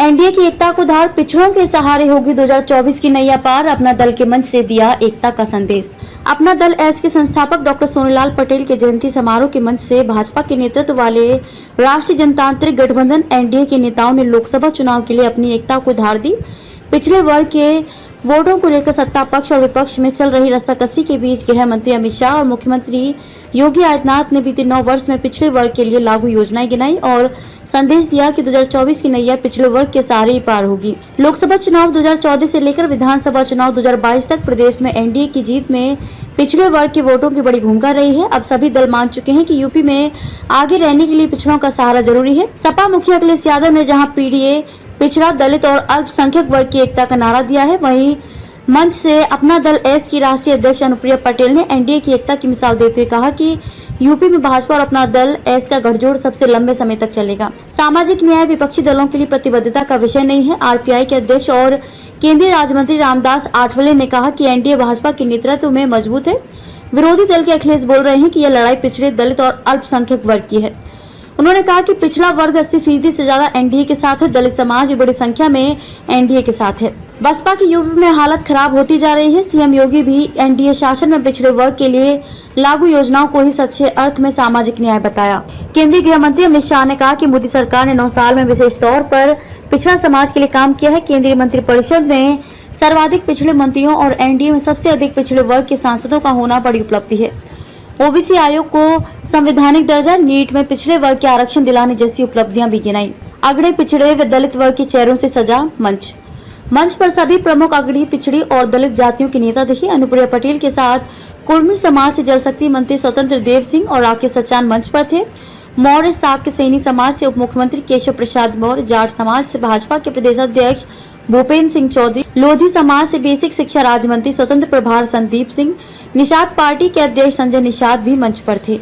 NDA की एकता को धार, पिछड़ों के सहारे होगी 2024 की नैया पार। अपना दल के मंच से दिया एकता का संदेश। अपना दल एस के संस्थापक डॉक्टर सोनीलाल पटेल के जयंती समारोह के मंच से भाजपा के नेतृत्व वाले राष्ट्रीय जनतांत्रिक गठबंधन एनडीए के नेताओं ने लोकसभा चुनाव के लिए अपनी एकता को धार दी। पिछड़े वर्ग के वोटों को लेकर सत्ता पक्ष और विपक्ष में चल रही रस्साकसी के बीच गृह मंत्री अमित शाह और मुख्यमंत्री योगी आदित्यनाथ ने बीते 9 वर्ष में पिछड़े वर्ग के लिए लागू योजनाएं गिनाई और संदेश दिया कि 2024 की नैया पिछड़े वर्ग के सहारे ही पार होगी। लोकसभा चुनाव 2014 से लेकर विधानसभा चुनाव 2022 तक प्रदेश में एनडीए की जीत में पिछड़े वर्ग के वोटों की बड़ी भूमिका रही है। अब सभी दल मान चुके हैं कि यूपी में आगे रहने के लिए पिछड़ों का सहारा जरूरी है। सपा मुखिया अखिलेश यादव ने जहाँ पीडीए, पिछड़ा, दलित और अल्पसंख्यक वर्ग की एकता का नारा दिया है, वहीं मंच से अपना दल एस की राष्ट्रीय अध्यक्ष अनुप्रिया पटेल ने एनडीए की एकता की मिसाल देते हुए कहा कि यूपी में भाजपा और अपना दल एस का गठजोड़ सबसे लंबे समय तक चलेगा। सामाजिक न्याय विपक्षी दलों के लिए प्रतिबद्धता का विषय नहीं है। आरपीआई के अध्यक्ष और केंद्रीय राज्य मंत्री रामदास आठवले ने कहा कि एनडीए भाजपा के नेतृत्व में मजबूत है। विरोधी दल के अखिलेश बोल रहे हैं कि यह लड़ाई पिछड़े, दलित और अल्पसंख्यक वर्ग की है। उन्होंने कहा कि पिछड़ा वर्ग 80% से ज्यादा एनडीए के साथ है। दलित समाज भी बड़ी संख्या में एनडीए के साथ है। बसपा की यूपी में हालत खराब होती जा रही है। सीएम योगी भी एनडीए शासन में पिछड़े वर्ग के लिए लागू योजनाओं को ही सच्चे अर्थ में सामाजिक न्याय बताया। केंद्रीय गृह मंत्री अमित शाह ने कहा कि मोदी सरकार ने 9 साल में विशेष तौर पर पिछड़ा समाज के लिए काम किया है। केंद्रीय मंत्रिपरिषद में सर्वाधिक पिछड़े मंत्रियों और एनडीए में सबसे अधिक पिछड़े वर्ग के सांसदों का होना बड़ी उपलब्धि है। ओबीसी आयोग को संवैधानिक दर्जा, नीट में पिछड़े वर्ग के आरक्षण दिलाने जैसी उपलब्धियां भी गिनाई। अगड़े, पिछड़े व दलित वर्ग के चेहरों से सजा मंच पर सभी प्रमुख अगड़ी, पिछड़ी और दलित जातियों के नेता दिखे। अनुप्रिया पटेल के साथ कुर्मी समाज से जल शक्ति मंत्री स्वतंत्र देव सिंह और राकेश सचान मंच पर थे। मौर्य साक्य सैनी समाज से उप मुख्यमंत्री केशव प्रसाद मौर्य, जाट समाज से भाजपा के प्रदेश अध्यक्ष भूपेन्द्र सिंह चौधरी, लोधी समाज से बेसिक शिक्षा राज्य मंत्री स्वतंत्र प्रभार संदीप सिंह, निषाद पार्टी के अध्यक्ष संजय निषाद भी मंच पर थे।